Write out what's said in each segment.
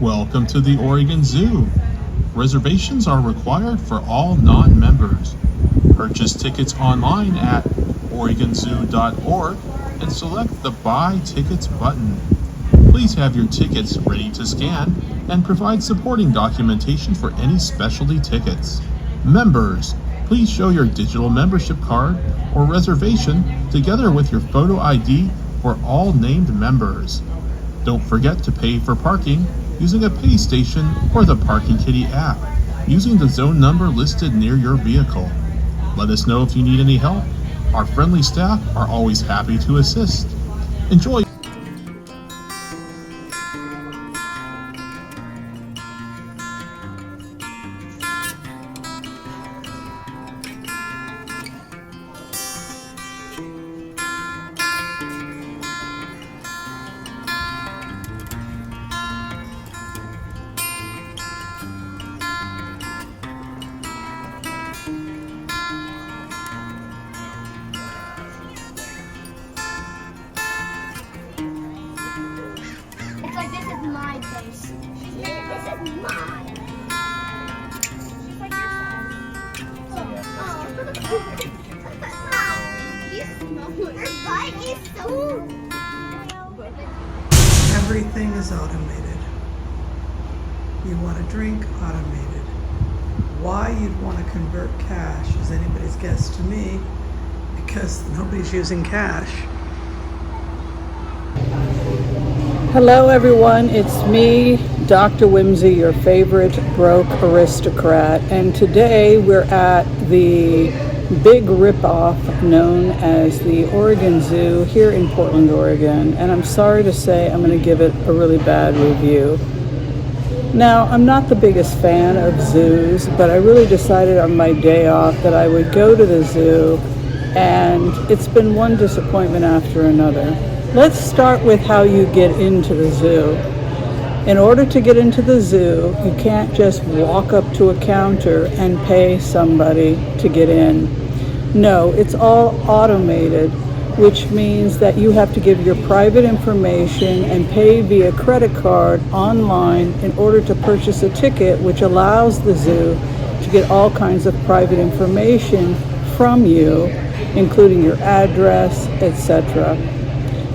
Welcome to the Oregon Zoo. Reservations are required for all non-members. Purchase tickets online at oregonzoo.org and select the Buy Tickets button. Please have your tickets ready to scan and provide supporting documentation for any specialty tickets. Members, please show your digital membership card or reservation together with your photo ID for all named members. Don't forget to pay for parking using a pay station or the Parking Kitty app, using the zone number listed near your vehicle. Let us know if you need any help. Our friendly staff are always happy to assist. Enjoy. It's like this is my place. This is mine. She's like your size. You smell it. Her butt is so. Everything is automated. You want a drink, automated. Why you'd want to convert cash is anybody's guess to me, because nobody's using cash. Hello everyone, it's me, Dr. Whimsy, your favorite broke aristocrat, and today we're at the big ripoff known as the Oregon Zoo here in Portland, Oregon, and I'm sorry to say I'm going to give it a really bad review. Now, I'm not the biggest fan of zoos, but I really decided on my day off that I would go to the zoo, and it's been one disappointment after another. Let's start with how you get into the zoo. In order to get into the zoo, you can't just walk up to a counter and pay somebody to get in. No, it's all automated, which means that you have to give your private information and pay via credit card online in order to purchase a ticket, which allows the zoo to get all kinds of private information from you, including your address, etc.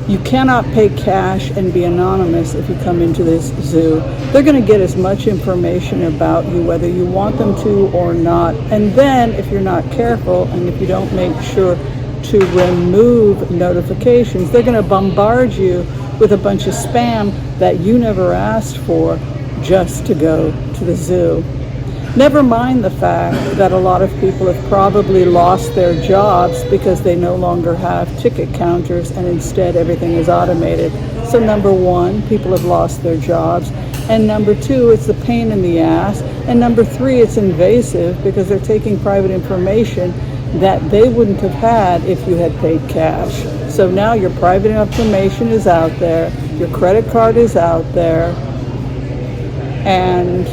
You cannot pay cash and be anonymous if you come into this zoo. They're going to get as much information about you whether you want them to or not. And then if you're not careful and if you don't make sure to remove notifications, they're going to bombard you with a bunch of spam that you never asked for just to go to the zoo. Never mind the fact that a lot of people have probably lost their jobs because they no longer have ticket counters and instead everything is automated. So number one, people have lost their jobs. And number two, it's a pain in the ass. And number three, it's invasive because they're taking private information that they wouldn't have had if you had paid cash. So now your private information is out there, your credit card is out there, and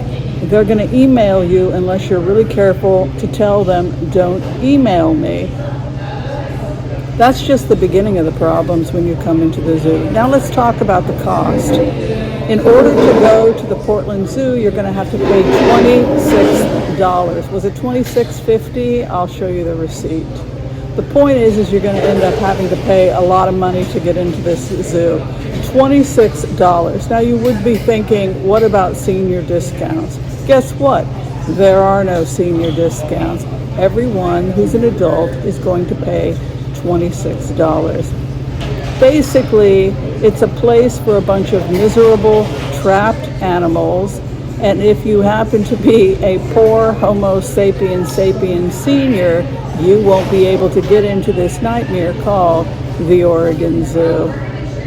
they're going to email you unless you're really careful to tell them, don't email me. That's just the beginning of the problems when you come into the zoo. Now let's talk about the cost. In order to go to the Portland Zoo, you're going to have to pay $26. Was it $26.50? I'll show you the receipt. The point is you're going to end up having to pay a lot of money to get into this zoo. $26. Now you would be thinking, what about senior discounts? Guess what? There are no senior discounts. Everyone who's an adult is going to pay $26. Basically, it's a place for a bunch of miserable, trapped animals, and if you happen to be a poor Homo sapiens sapiens senior, you won't be able to get into this nightmare called the Oregon Zoo.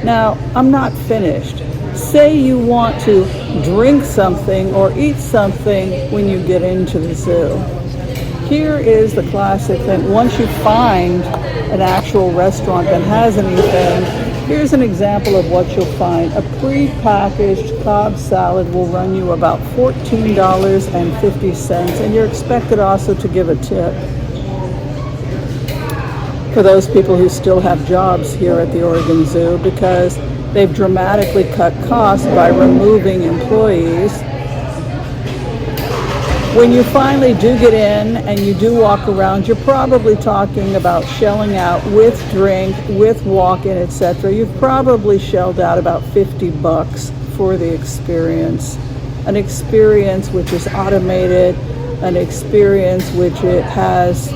Now, I'm not finished. Say you want to drink something or eat something when you get into the zoo. Here is the classic thing. Once you find an actual restaurant that has anything, here's an example of what you'll find. A pre-packaged Cobb salad will run you about $14.50, and you're expected also to give a tip. For those people who still have jobs here at the Oregon Zoo, because They've dramatically cut costs by removing employees. When you finally do get in and you do walk around, you're probably talking about shelling out with drink, with walk-in, etc. You've probably shelled out about $50 for the experience. An experience which is automated, an experience which it has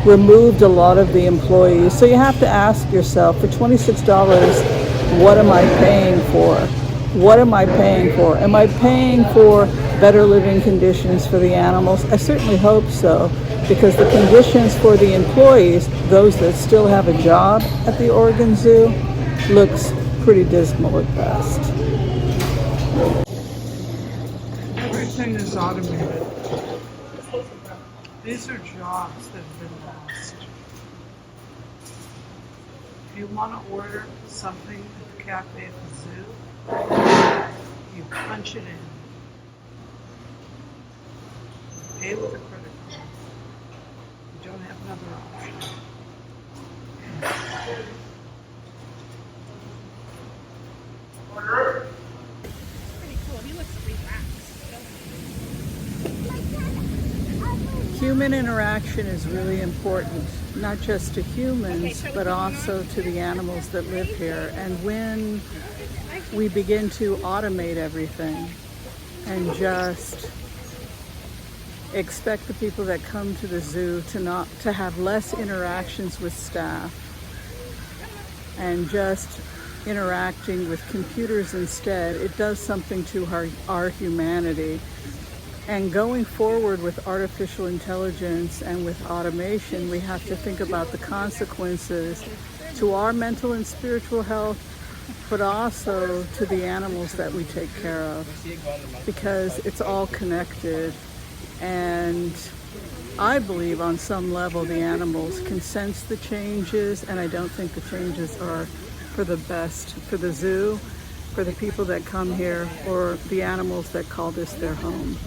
removed a lot of the employees. So you have to ask yourself, for $26, what am I paying for? What am I paying for? Am I paying for better living conditions for the animals? I certainly hope so, because the conditions for the employees, those that still have a job at the Oregon Zoo, looks pretty dismal at best. Everything is automated. These are jobs that have been lost. If you want to order something at the cafe at the zoo, you punch it in. Pay with a credit card. You don't have another option. Pretty cool. He looks relaxed, doesn't Human interaction is really important, not just to humans, but also to the animals that live here. And when we begin to automate everything and just expect the people that come to the zoo to have less interactions with staff and just interacting with computers instead, it does something to our humanity. And going forward with artificial intelligence and with automation, we have to think about the consequences to our mental and spiritual health, but also to the animals that we take care of, because it's all connected. And I believe on some level the animals can sense the changes, and I don't think the changes are for the best for the zoo, for the people that come here, or the animals that call this their home.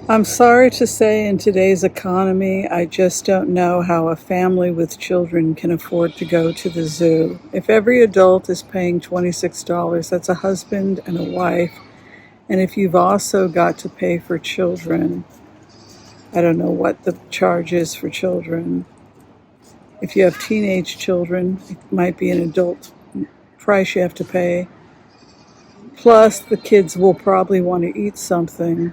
I'm sorry to say, in today's economy, I just don't know how a family with children can afford to go to the zoo. If every adult is paying $26, that's a husband and a wife. And if you've also got to pay for children, I don't know what the charge is for children. If you have teenage children, it might be an adult price you have to pay. Plus, the kids will probably want to eat something.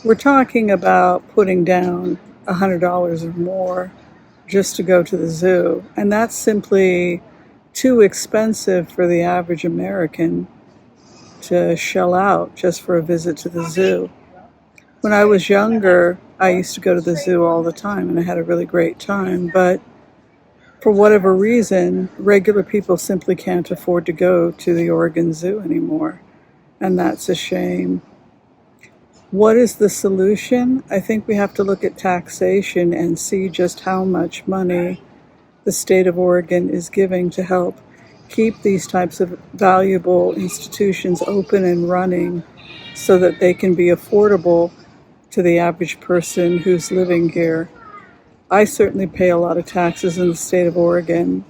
We're talking about putting down $100 or more just to go to the zoo. And that's simply too expensive for the average American to shell out just for a visit to the zoo. When I was younger, I used to go to the zoo all the time, and I had a really great time. But for whatever reason, regular people simply can't afford to go to the Oregon Zoo anymore. And that's a shame. What is the solution? I think we have to look at taxation and see just how much money the state of Oregon is giving to help keep these types of valuable institutions open and running so that they can be affordable to the average person who's living here. I certainly pay a lot of taxes in the state of Oregon,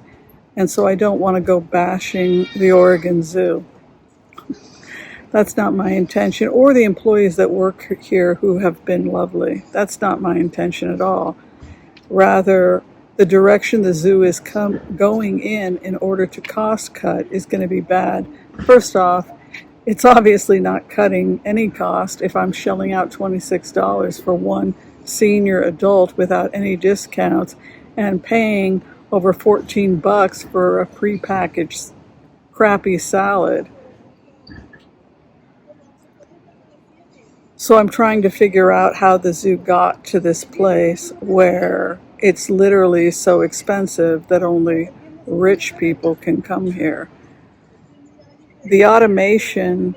and so I don't want to go bashing the Oregon Zoo. That's not my intention, or the employees that work here who have been lovely. That's not my intention at all. Rather, the direction the zoo is going in order to cost cut is going to be bad. First off, it's obviously not cutting any cost if I'm shelling out $26 for one senior adult without any discounts and paying over $14 for a prepackaged crappy salad. So I'm trying to figure out how the zoo got to this place where it's literally so expensive that only rich people can come here. The automation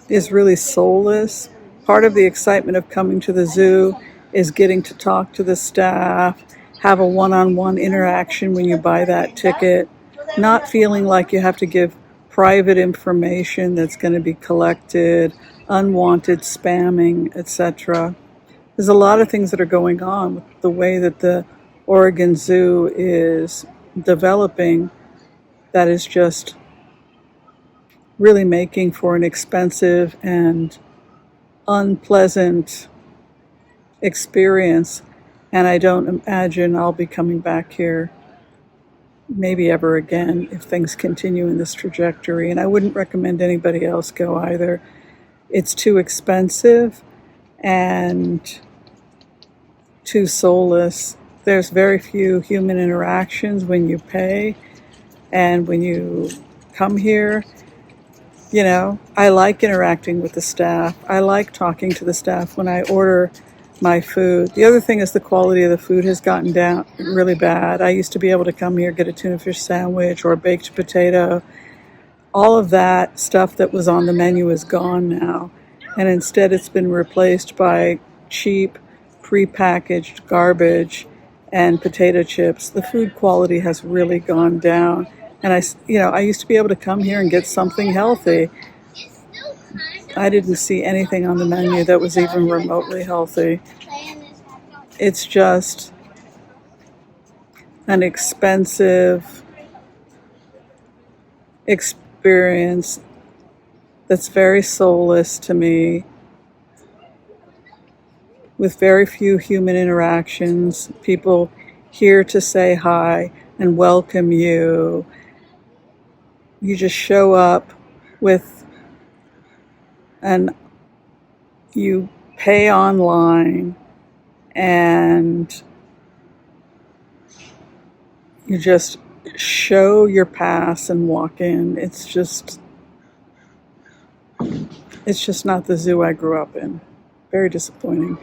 is really soulless. Part of the excitement of coming to the zoo is getting to talk to the staff, have a one-on-one interaction when you buy that ticket, not feeling like you have to give private information that's going to be collected, unwanted spamming, etc. There's a lot of things that are going on with the way that the Oregon Zoo is developing that is just really making for an expensive and unpleasant experience. And I don't imagine I'll be coming back here maybe ever again if things continue in this trajectory. And I wouldn't recommend anybody else go either. It's too expensive and too soulless. There's very few human interactions when you pay, and when you come here, you know, I like interacting with the staff. I like talking to the staff when I order my food. The other thing is the quality of the food has gotten down really bad. I used to be able to come here, get a tuna fish sandwich or a baked potato. All of that stuff that was on the menu is gone now. And instead it's been replaced by cheap, prepackaged garbage and potato chips. The food quality has really gone down. And I used to be able to come here and get something healthy. I didn't see anything on the menu that was even remotely healthy. It's just an expensive experience that's very soulless to me, with very few human interactions, people here to say hi and welcome you. You just show up and you pay online and you just show your pass and walk in. It's just not the zoo I grew up in. Very disappointing.